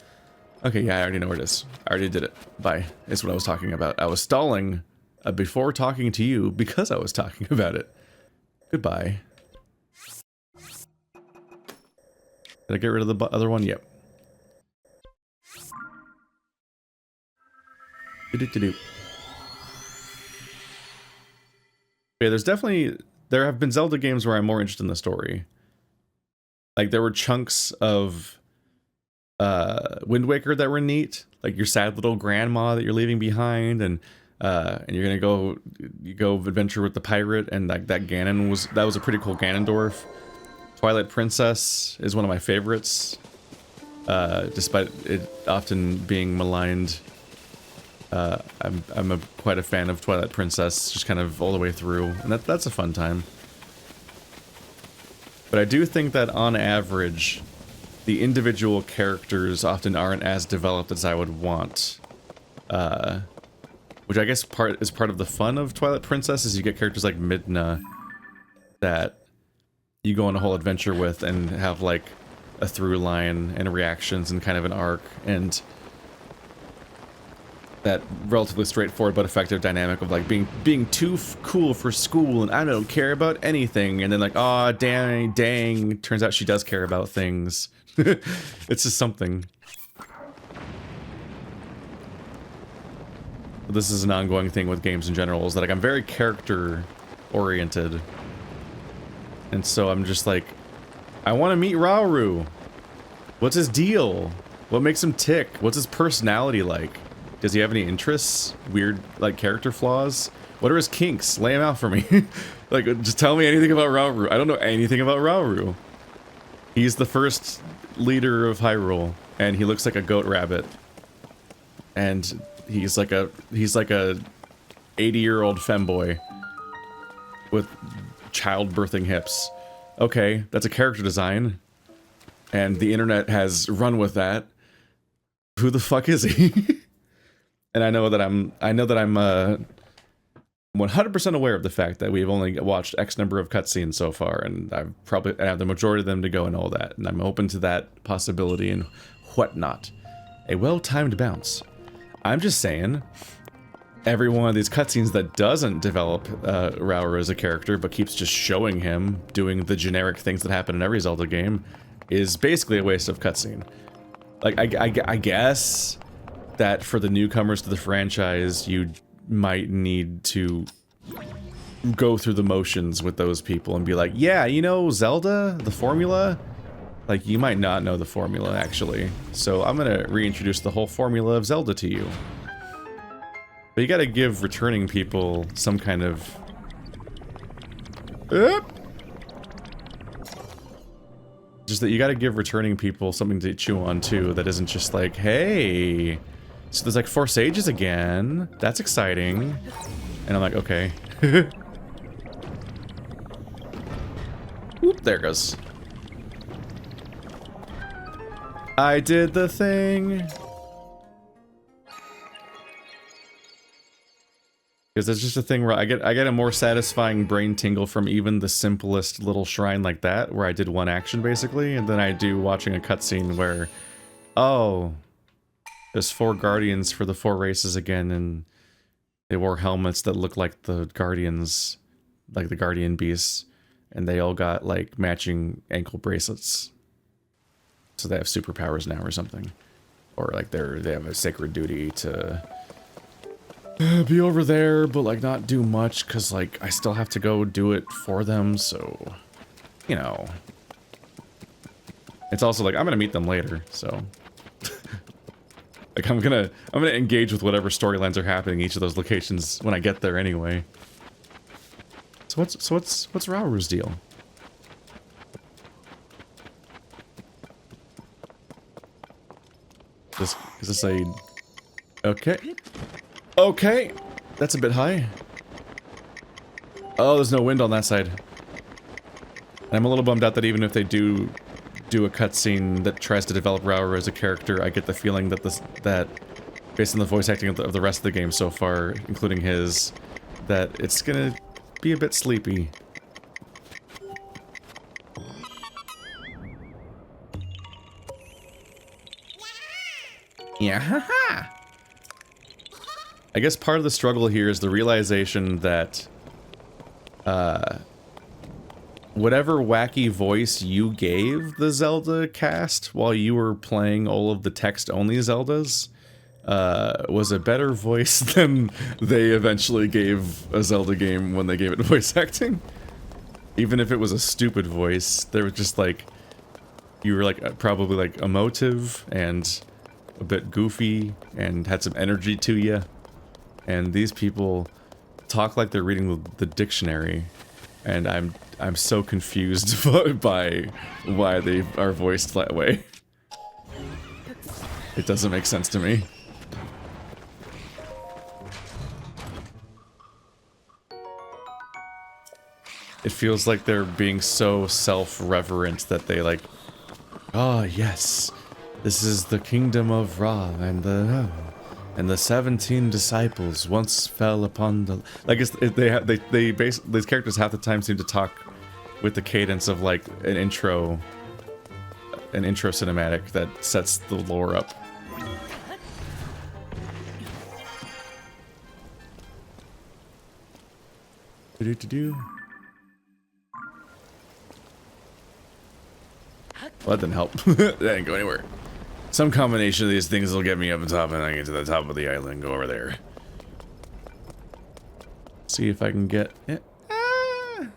Okay, yeah, I already know where it is. I already did it. Bye. Is what I was talking about. I was stalling before talking to you because I was talking about it. Goodbye. Did I get rid of the other one? Yep. Do-do-do-do. Okay, there have been Zelda games where I'm more interested in the story. Like, there were chunks of Wind Waker that were neat, like your sad little grandma that you're leaving behind, and you're gonna go adventure with the pirate, and like that was a pretty cool Ganondorf. Twilight Princess is one of my favorites, despite it often being maligned. I'm quite a fan of Twilight Princess, just kind of all the way through, and that's a fun time. But I do think that on average, the individual characters often aren't as developed as I would want. Which I guess is part of the fun of Twilight Princess, is you get characters like Midna that you go on a whole adventure with and have like a through line and reactions and kind of an arc, and that relatively straightforward but effective dynamic of like being too cool for school and I don't care about anything, and then like, aw, dang, turns out she does care about things. It's just something. This is an ongoing thing with games in general, is that like I'm very character oriented, and so I'm just like, I want to meet Rauru. What's his deal? What makes him tick? What's his personality like? Does he have any interests? Weird, like, character flaws? What are his kinks? Lay them out for me. Like, just tell me anything about Rauru. I don't know anything about Rauru. He's the first leader of Hyrule, and he looks like a goat rabbit. And he's like a 80-year-old femboy with childbirthing hips. Okay, that's a character design. And the internet has run with that. Who the fuck is he? And I know that I'm 100% aware of the fact that we've only watched X number of cutscenes so far, and I have the majority of them to go and all that, and I'm open to that possibility and whatnot. A well-timed bounce. I'm just saying, every one of these cutscenes that doesn't develop Rauru as a character, but keeps just showing him doing the generic things that happen in every Zelda game, is basically a waste of cutscene. Like, I guess that for the newcomers to the franchise, you might need to go through the motions with those people and be like, yeah, you know Zelda, the formula? Like, you might not know the formula, actually. So I'm gonna reintroduce the whole formula of Zelda to you. But you gotta give returning people some kind of... Just that you gotta give returning people something to chew on, too, that isn't just like, hey... So there's like 4 sages again. That's exciting. And I'm like, okay. Whoop, there it goes. I did the thing. Because it's just a thing where I get a more satisfying brain tingle from even the simplest little shrine like that, where I did one action basically, and then I do watching a cutscene where, oh, there's 4 guardians for the 4 races again, and they wore helmets that look like the guardians, like the guardian beasts, and they all got like matching ankle bracelets. So they have superpowers now or something. Or like they have a sacred duty to be over there, but like not do much, because like I still have to go do it for them, so, you know. It's also like, I'm gonna meet them later, so. Like I'm gonna engage with whatever storylines are happening in each of those locations when I get there anyway. So what's Rauru's deal? Is this a... Okay. Okay! That's a bit high. Oh, there's no wind on that side. And I'm a little bummed out that even if they do a cutscene that tries to develop Rauru as a character, I get the feeling that that based on the voice acting of the rest of the game so far, including his, that it's gonna be a bit sleepy. Yeah, haha. I guess part of the struggle here is the realization that whatever wacky voice you gave the Zelda cast while you were playing all of the text-only Zeldas was a better voice than they eventually gave a Zelda game when they gave it voice acting. Even if it was a stupid voice, there was just like... you were like probably like emotive and a bit goofy and had some energy to you. And these people talk like they're reading the dictionary, and I'm so confused by why they are voiced that way. It doesn't make sense to me. It feels like they're being so self-reverent that they like, oh yes, this is the kingdom of Ra, and the 17 disciples once fell upon the... Like, these characters half the time seem to talk with the cadence of, like, an intro cinematic that sets the lore up. Do-do-do-do. Well, that didn't help. That didn't go anywhere. Some combination of these things will get me up on top, and I get to the top of the island and go over there. See if I can get it. Ah!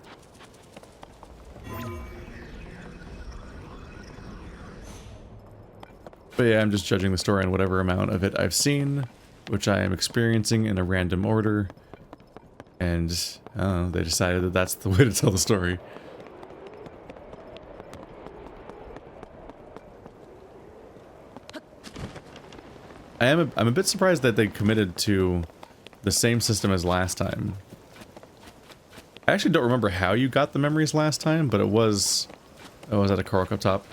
But yeah, I'm just judging the story on whatever amount of it I've seen, which I am experiencing in a random order. And, I don't know, they decided that that's the way to tell the story. I'm a bit surprised that they committed to the same system as last time. I actually don't remember how you got the memories last time, but it was at a Korok up top.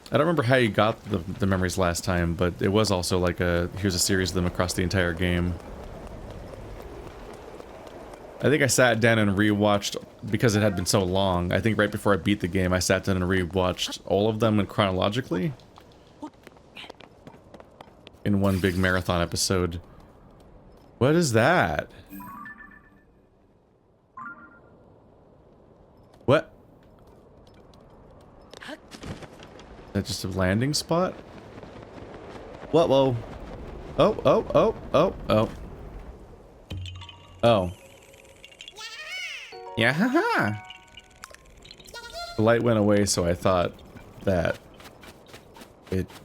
I don't remember how you got the memories last time, but it was also like here's a series of them across the entire game. I think I sat down and rewatched, because it had been so long, I think right before I beat the game, I sat down and rewatched all of them chronologically. In one big marathon episode. What is that? What? Is that just a landing spot? What? Whoa. Oh, oh, oh, oh, oh. Oh. Yeah, haha. The light went away, so I thought that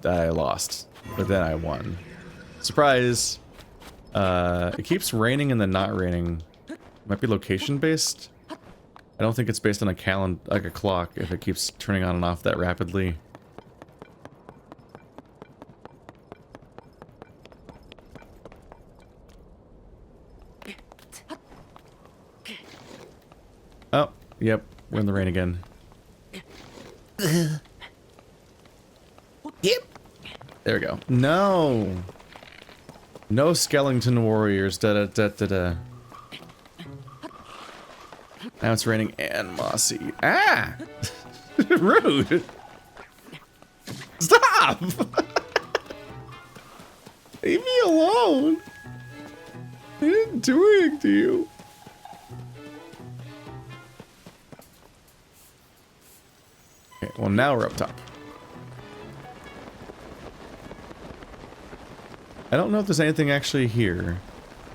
I lost. But then I won. Surprise! It keeps raining and then not raining. Might be location based? I don't think it's based on a calendar, like a clock, if it keeps turning on and off that rapidly. Oh, yep, we're in the rain again. Yep. There we go. No! No skeleton warriors, da-da-da-da-da. Now it's raining and mossy. Ah! Rude! Stop! Leave me alone! I didn't do anything to you. Okay, well now we're up top. I don't know if there's anything actually here,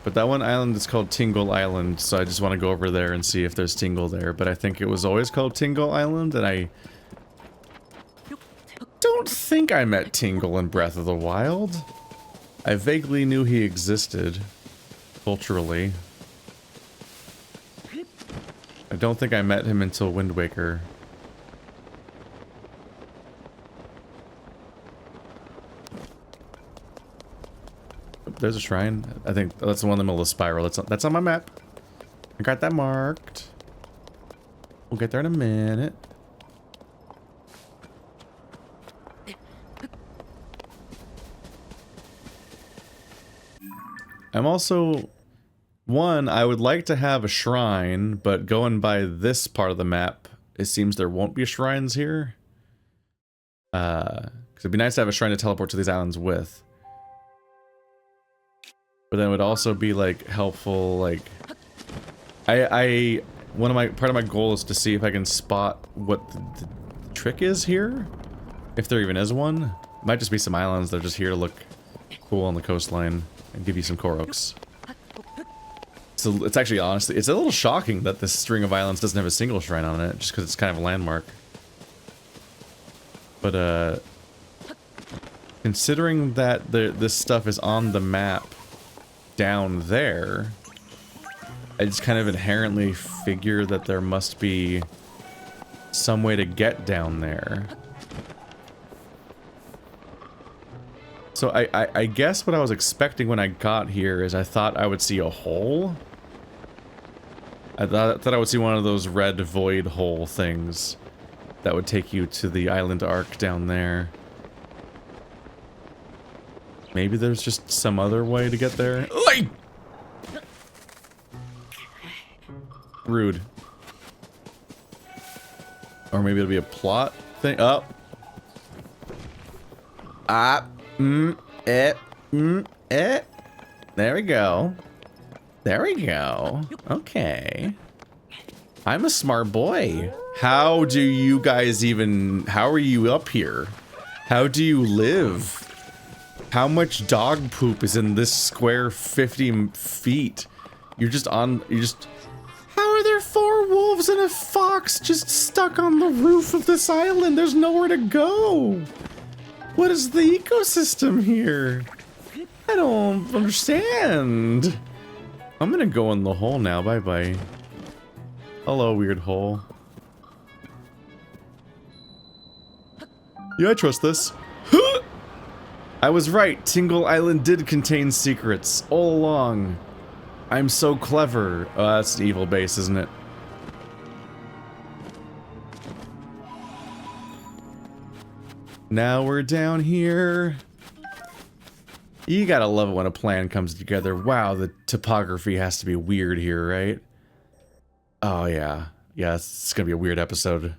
but that one island is called Tingle Island, so I just want to go over there and see if there's Tingle there, but I think it was always called Tingle Island, and I don't think I met Tingle in Breath of the Wild. I vaguely knew he existed, culturally. I don't think I met him until Wind Waker. There's a shrine. I think that's the one in the middle of the spiral. That's on my map. I got that marked. We'll get there in a minute. I'm also... One, I would like to have a shrine, but going by this part of the map, it seems there won't be shrines here. Because it'd be nice to have a shrine to teleport to these islands with. But then it would also be like helpful, like part of my goal is to see if I can spot what the trick is here, if there even is one. It might just be some islands that are just here to look cool on the coastline and give you some Koroks. So it's actually, honestly, it's a little shocking that this string of islands doesn't have a single shrine on it, just because it's kind of a landmark. But, considering that this stuff is on the map down there, I just kind of inherently figure that there must be some way to get down there. So I guess what I was expecting when I got here is I thought I would see a hole. I thought I would see one of those red void hole things that would take you to the island arc down there. Maybe there's just some other way to get there. Oi! Rude. Or maybe it'll be a plot thing. Oh. There we go. There we go. Okay. I'm a smart boy. How do you guys even... How are you up here? How do you live? How much dog poop is in this square 50 feet? You're just on... You're just... How are there 4 wolves and a fox just stuck on the roof of this island? There's nowhere to go. What is the ecosystem here? I don't understand. I'm gonna go in the hole now. Bye-bye. Hello, weird hole. Yeah, I trust this. I was right. Tingle Island did contain secrets all along. I'm so clever. Oh, that's an evil base, isn't it? Now we're down here. You gotta love it when a plan comes together. Wow, the topography has to be weird here, right? Oh yeah. Yeah, it's gonna be a weird episode.